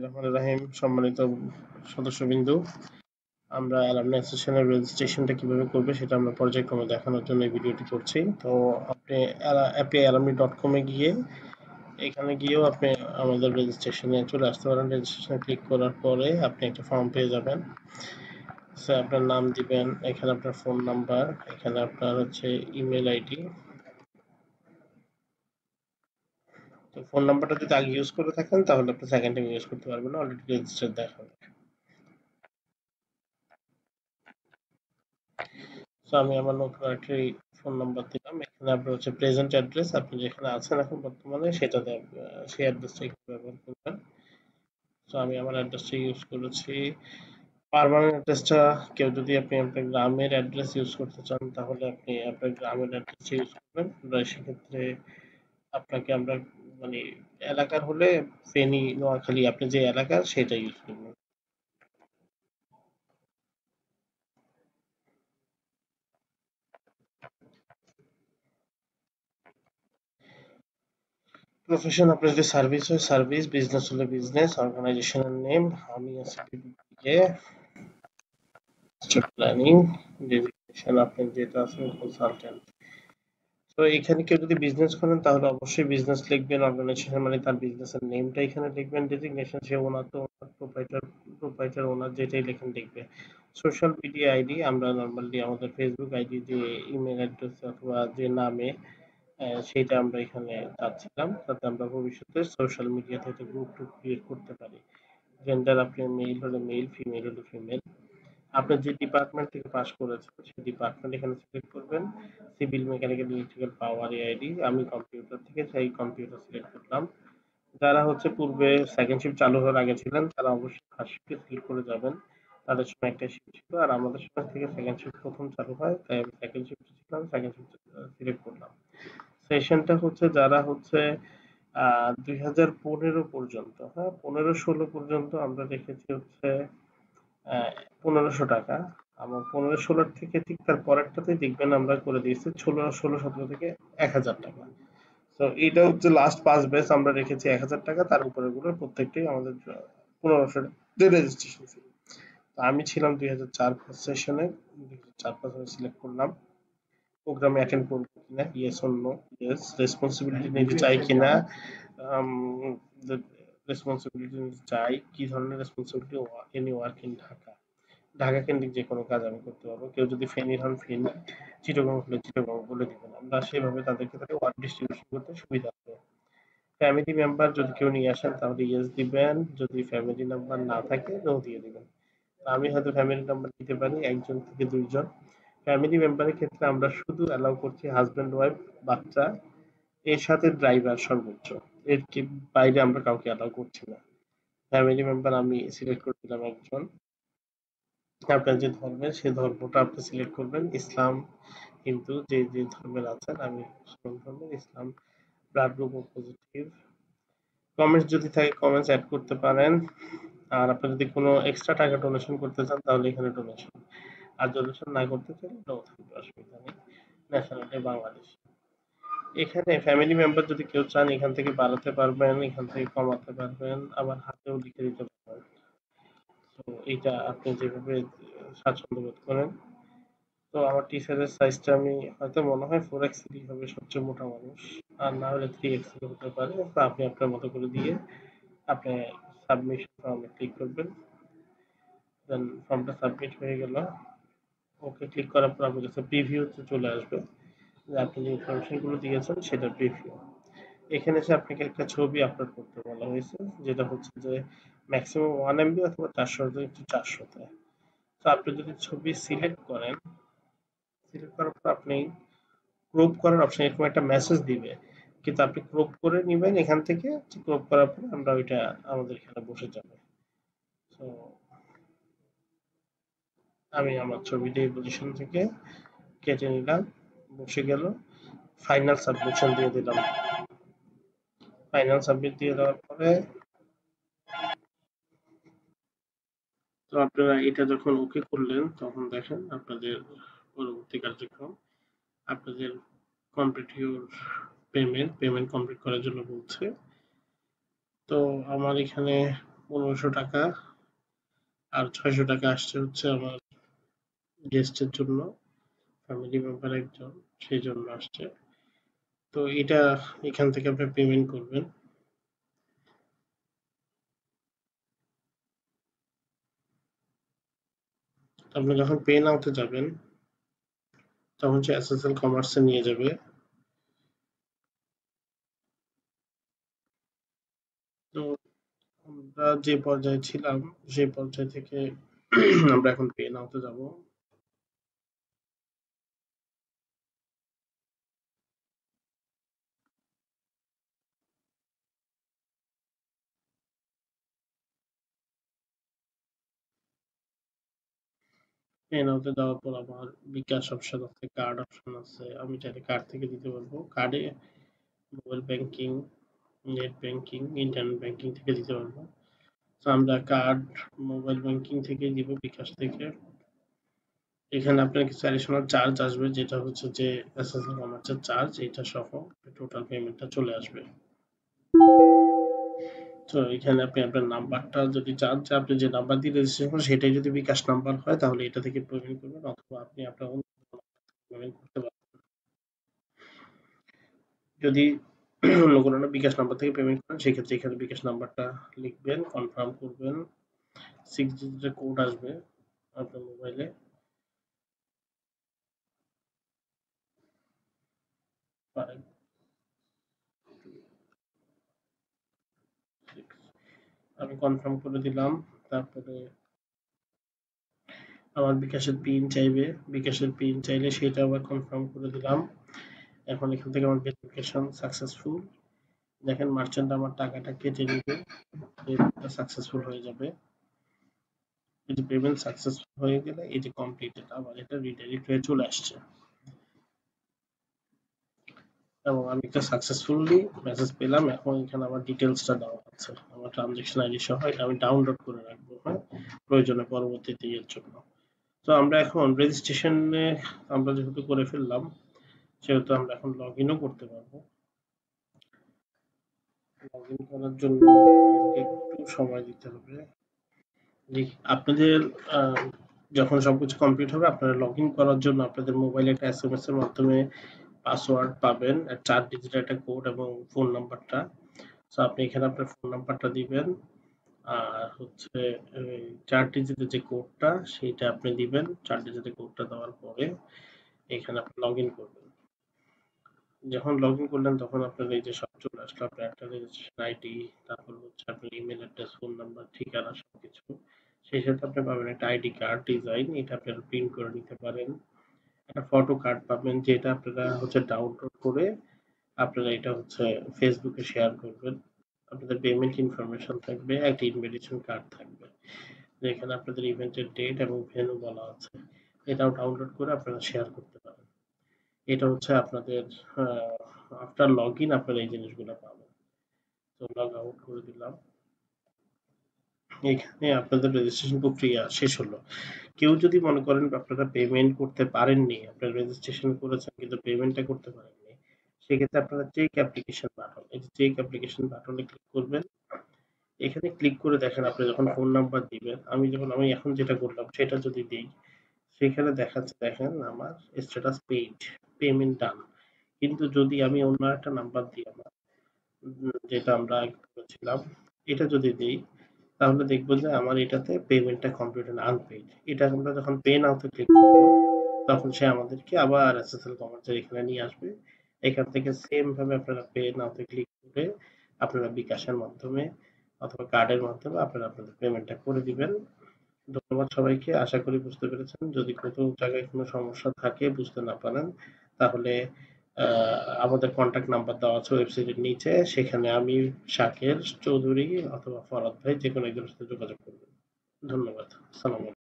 রহমানির রাহিম। সম্মানিত সদস্যবৃন্দ, আমরা অ্যালামনাই অ্যাসোসিয়েশনের রেজিস্ট্রেশনটা কিভাবে করবে সেটা আমরা পর্যায়ক্রমে দেখানোর জন্য এই ভিডিওটি করছি। তো আপনি appalumni.com এ গিয়ে এখানে গিয়েও আপনি আমাদের রেজিস্ট্রেশনে চলে আসতে পারেন। রেজিস্ট্রেশনে ক্লিক করার পরে আপনি একটা ফর্ম পেয়ে যাবেন। আপনার নাম দিবেন, এখানে আপনার ফোন নাম্বার, এখানে আপনার হচ্ছে ইমেল আইডি। তো ফোন নাম্বারটা যদি আগে ইউজ করে থাকেন তাহলে আপনি সেকেন্ড টাইম ইউজ করতে পারবেন না, অলরেডি রেজিস্টার দেখাবে। তো আমি আমার নতুন একটি ফোন নাম্বার দিলাম। এখানে আপনার হচ্ছে প্রেজেন্ট অ্যাড্রেস, আপনি যেখানে আছেন এখন বর্তমানে সেটাতে সেই অ্যাড্রেসটা একটু ব্যবহার করবেন। তো আমি আমার অ্যাড্রেসটা ইউজ করেছি। পার্মানেন্ট অ্যাড্রেসটা কেউ যদি আপনি আপনার গ্রামের অ্যাড্রেস ইউজ করতে চান তাহলে আপনি আপনার গ্রামের অ্যাড্রেসটা ইউজ করবেন। সেক্ষেত্রে আপনাকে আমরা মানে এলাকার হলে ফেনী, নোয়াখালী আপনি যে এলাকার সেটা ইউজ করবেন। প্রফেশন আপনার যদি সার্ভিস হয় সার্ভিস, বিজনেস হলে বিজনেস, অর্গানাইজেশনের নেম, আমি আছি বিবিএ প্ল্যানিং, ডেজিগনেশন আপনি যেটা আছেন কনসালটেন্ট। তো এখানে কেউ যদি বিজনেস করেন তাহলে অবশ্যই বিজনেস লিখবেন, অর্গানাইজেশন মানে তার বিজনেসের নেমটা এখানে লিখবেন, ডেজিগনেশন সে ওনার তো প্রোপাইটার ওনার যেটাই লেখেন লিখবে। সোশ্যাল মিডিয়া আইডি আমরা নর্মালি আমাদের ফেসবুক আইডি যে ইমেল অ্যাড্রেস অথবা যে নামে সেইটা আমরা এখানে চাচ্ছিলাম যাতে আমরা ভবিষ্যতে সোশ্যাল মিডিয়াতে একটা গ্রুপ টুপ ক্রিয়েট করতে পারি। জেন্ডার আপনি মেল হলে মেল, ফিমেল হলে ফিমেল। আপনি যে ডিপার্টমেন্ট থেকে পাস করেছেন সেই ডিপার্টমেন্ট এখানে সিলেক্ট করবেন। সিভিল, মেকানিক্যাল, ইলেকট্রিক্যাল, পাওয়ার আইডি, আমি কম্পিউটার থেকে সেই কম্পিউটার সিলেক্ট করলাম। যারা হচ্ছে পূর্বে সেকেন্ড শিফট চালু হওয়ার আগে ছিলেন তারা অবশ্যই ফার্স্ট শিফটে সিলেক্ট করে যাবেন। তাদের সময় একটা শিফট ছিল আর আমাদের সময় থেকে সেকেন্ড শিফট প্রথম চালু হয়, তাই আমি সেকেন্ড শিফটে ছিলাম, সেকেন্ড শিফট সিলেক্ট করলাম। সেশনটা হচ্ছে যারা হচ্ছে 2015 পর্যন্ত, হ্যাঁ 15-16 পর্যন্ত আমরা রেখেছি হচ্ছে 1500 টাকা। আমার 15-16 থেকে ঠিক তার পরেরটাতেই দেখবেন আমরা করে দিয়েছি 16-17 থেকে 1000 টাকা। তো এটা হচ্ছে লাস্ট 5 ব্যাচ আমরা রেখেছি 1000 টাকা, তার উপরে গুলো প্রত্যেকটাই আমাদের 1500 রেজিস্ট্রেশন ফি। আমি ছিলাম 2004 ফার্স্ট সেশনে, 2004 ফার্স্ট সিলেক্ট করলাম। প্রোগ্রামে অ্যাটেন্ড করবো কিনা, yes or no, yes. Responsibility নিতে চাই কিনা, রেসপন্সিবিলিটি নিতে চাই, কি ধরনের responsibility, any work in Dhaka, Dhaka কেন্দ্রিক যে কোনো কাজ আমি করতে পারবো। কেউ যদি ফেনীর হন ফেনী, চিটাগং হলে চিটাগং বলে দিবেন, আমরা সেভাবে তাদেরকে তাদের ওয়ার্ক ডিস্ট্রিবিউশন করতে সুবিধা হবে। ফ্যামিলি মেম্বার যদি কেউ নিয়ে আসেন তাহলে ইয়েস দিবেন, যদি ফ্যামিলি নাম্বার না থাকে নো দিয়ে দিবেন। আমি হয়তো ফ্যামিলি নাম্বার দিতে পারি 1 জন থেকে 2 জন। ফ্যামিলি মেম্বারের ক্ষেত্রে আমরা শুধু অ্যালাউ করছি হাজবেন্ড, ওয়াইফ, বাচ্চা, এর সাথে ড্রাইভার সর্বোচ্চ। এর কি বাইরে আমরা কাউকে অ্যালাউ করছি না। ফ্যামিলি মেম্বার আমি সিলেক্ট করে দিলাম 1 জন। আপনার যে ধর্মের সে ধর্মটা আপনি সিলেক্ট করবেন, ইসলাম, হিন্দু, যে যে ধর্মের আছেন। আমি মুসলমান ধর্মের, ইসলাম, ব্লাড গ্রুপ ও পজিটিভ। কমেন্টস যদি থাকে কমেন্টস অ্যাড করতে পারেন। আর আপনি যদি কোনো এক্সট্রা টাকা ডোনেশন করতে চান তাহলে এখানে ডোনেশন, আর ডোনেশন না করতে চাইলে নো থাকবে, অসুবিধা নেই। ন্যাশনালিটি বাংলাদেশ। এখানে ফ্যামিলি মেম্বার যদি কেউ চান এখান থেকে বাড়াতে পারবেন, এখান থেকে কমাতে পারবেন, আবার হাতেও লিখে দিতে পারবেন। তো এইটা আপনি যেভাবে স্বাচ্ছন্দ্য বোধ করেন। তো আমার টি-শার্টের সাইজটা আমি হয়তো মনে হয় 4XL হবে সবচেয়ে মোটা মানুষ, আর না হলে 3XL হতে পারে। তো আপনি আপনার মতো করে দিয়ে আপনি সাবমিশন ফর্মে ক্লিক করবেন। দেন ফর্মটা সাবমিট হয়ে গেল। ওকে ক্লিক করার পর আপনার কাছে প্রিভিউতে চলে আসবে যে আপনি যে ইনফরমেশন গুলো দিয়েছেন সেটা প্রিভিউ। এখানে এসে আপনাকে একটা ছবি আপলোড করতে বলা হয়েছে, যেটা হচ্ছে যে ম্যাক্সিমাম 1 MB অথবা 400 তে। তো আপনি যদি ছবি সিলেক্ট করেন, সিলেক্ট করার পর আপনি ক্রপ করার অপশন, এরকম একটা মেসেজ দিবে, কিন্তু আপনি ক্রপ করে নিবেন এখান থেকে। ক্রপ করার পর আমরা ওইটা আমাদের এখানে বসে যাবে। তো আমি আমার ছবিটা এই পজিশন থেকে কেটে নিলাম, বসে গেল। ফাইনাল সাবমিশন দিয়ে দিলাম। ফাইনাল সাবমিট দিয়ে দেওয়ার পরে তো আপনারা এটা যখন ওকে করলেন তখন দেখেন আপনাদের পরবর্তী কার্যক্রম, আপনাদের কমপ্লিট ইউর পেমেন্ট কমপ্লিট করার জন্য বলছে। তো আমার এখানে 1500 টাকা আর 600 টাকা আসছে হচ্ছে আমার গেস্টের জন্য, ফ্যামিলি মেম্বার একজন, সেই জন্য আসছে। তো এটা এখান থেকে আপনি পেমেন্ট করবেন। আপনি যখন পে নাওতে যাবেন তখন সে এসএসএল কমার্সে নিয়ে যাবে। তো আমরা যে পর্যায়ে ছিলাম সেই পর্যায় থেকে আমরা এখন পে নাওতে যাব। পে নাওতে যাওয়ার পর আমার বিকাশ অপশন আছে, কার্ড অপশন আছে। আমি চাইলে কার্ড থেকে দিতে পারবো। কার্ডে mobile banking, net banking, internet banking থেকে দিতে পারবো। তো আমরা কার্ড, মোবাইল ব্যাংকিং থেকে দিব, বিকাশ থেকে। এখানে আপনার কিছু অ্যাডিশনাল চার্জ আসবে, যেটা হচ্ছে যে এসএসএল কমার্সের চার্জ, এটা সহ টোটাল পেমেন্টটা চলে আসবে। তো এখানে আপনি আপনার নাম্বারটা যদি চান যে আপনি যে নাম্বার দিয়ে রেজিস্ট্রেশন করেন সেটাই যদি বিকাশ নাম্বার হয় তাহলে এটা থেকে পেমেন্ট করবেন, অথবা আপনি আপনার অন্য পেমেন্ট করতে পারেন। যদি অন্য কোনো বিকাশ নাম্বার থেকে পেমেন্ট করেন সেক্ষেত্রে এখানে বিকাশ নাম্বারটা লিখবেন, কনফার্ম করবেন। 6 ডিজিটের কোড আসবে আপনার মোবাইলে। আমি কনফার্ম করে দিলাম। তারপরে আমার বিকাশের পিন চাইবে, বিকাশের পিন চাইলে সেটা আবার কনফার্ম করে দিলাম। এখন এখান থেকে আমার ভেরিফিকেশন সাকসেসফুল। দেখেন মার্চেন্ট আমার টাকাটা কেটে নিবে, পেমেন্টটা সাকসেসফুল হয়ে যাবে। এই যে পেমেন্ট সাকসেসফুল হয়ে গেলে এই যে কমপ্লিটেড, আবার এটা রিডাইরেক্ট হয়ে চলে আসছে এবং আমি একটা সাকসেসফুলি মেসেজ পেলাম। এখন এখানে আমার ডিটেলসটা দেওয়া আছে, আমার ট্রানজেকশন আইডি সহ। এটা আমি ডাউনলোড করে রাখবো, হ্যাঁ, প্রয়োজনে পরবর্তীতে এর জন্য। তো আমরা এখন রেজিস্ট্রেশনে আমরা যেহেতু করে ফেললাম সেহেতু আমরা এখন লগ ইনও করতে পারবো। লগ ইন করার জন্য একটু সময় দিতে হবে। আপনাদের যখন সবকিছু কমপ্লিট হবে আপনারা লগ ইন করার জন্য আপনাদের মোবাইলে একটা এসএমএস এর মাধ্যমে পাসওয়ার্ড পাবেন, 4 ডিজিটের একটা কোড এবং ফোন নাম্বারটা। তো আপনি এখানে আপনার ফোন নাম্বারটা দিবেন আর হচ্ছে 4 ডিজিটের যে কোডটা সেইটা আপনি দিবেন। 4 ডিজিটের কোডটা দেওয়ার পরে এখানে আপনি লগ ইন করবেন। যখন লগ ইন করলেন তখন আপনার এই যে সব চলে আসলো, আপনার একটা রেজিস্ট্রেশন আইডি, তারপর হচ্ছে আপনার ইমেল অ্যাড্রেস, ফোন নাম্বার, ঠিকানা সবকিছু। সেই সাথে আপনি পাবেন একটা আইডি কার্ড ডিজাইন, এটা আপনারা প্রিন্ট করে নিতে পারেন। একটা ফটো কার্ড পাবেন যেটা আপনারা হচ্ছে ডাউনলোড করে আপনারা এটা হচ্ছে ফেসবুকে শেয়ার করবেন। আপনাদের পেমেন্ট ইনফরমেশন থাকবে, একটা ইনভিটেশন কার্ড থাকবে যেখানে আপনাদের ইভেন্টের ডেট এবং ভেন্যু বলা আছে। এটাও ডাউনলোড করে আপনারা শেয়ার করতে পারেন। এটা হচ্ছে আপনাদের আফটার লগ ইন আপনারা এই জিনিসগুলো পাবেন। তো লগ আউট করে দিলাম। এখানে আপনাদের রেজিস্ট্রেশন প্রক্রিয়া শেষ হলো। কেউ যদি মনে করেন আপনারা পেমেন্ট করতে পারেননি, আপনারা রেজিস্ট্রেশন করেছেন কিন্তু পেমেন্টটা করতে পারেননি, সেক্ষেত্রে আপনারা চেক অ্যাপ্লিকেশন বাটন, এই যে চেক অ্যাপ্লিকেশন বাটনে ক্লিক করবেন। এখানে ক্লিক করে দেখেন আপনি যখন ফোন নাম্বার দিবেন, আমি এখন যেটা করলাম সেটা যদি দিই সেখানে দেখাচ্ছে, দেখেন আমার স্ট্যাটাস পেইড, পেমেন্ট ডান। কিন্তু যদি আমি অন্য একটা নাম্বার দিই আমার, যেটা আমরা আগে করেছিলাম, এটা যদি দিই তাহলে দেখবো যে আমার এটাতে পেমেন্টটা কমপ্লিট না, আনপেইড। এটা আমরা যখন পে নাওতে ক্লিক করবো তখন সে আমাদেরকে আবার এসএসএল কমার্সের এখানে নিয়ে আসবে। এখান থেকে সেম ভাবে আপনারা পে নাওতে ক্লিক করে আপনারা বিকাশের মাধ্যমে অথবা কার্ডের মাধ্যমে আপনারা আপনাদের পেমেন্টটা করে দিবেন। ধন্যবাদ সবাইকে। আশা করি বুঝতে পেরেছেন। যদি কোথাও জায়গায় কোনো সমস্যা থাকে, বুঝতে না পারেন, তাহলে আমাদের কন্টাক্ট নাম্বার দেওয়া আছে ওয়েবসাইটের নিচে। সেখানে আমি, শাকের চৌধুরী অথবা ফরহাদ ভাই যেকোনো একজনের সাথে যোগাযোগ করবেন। ধন্যবাদ। আসসালামু আলাইকুম।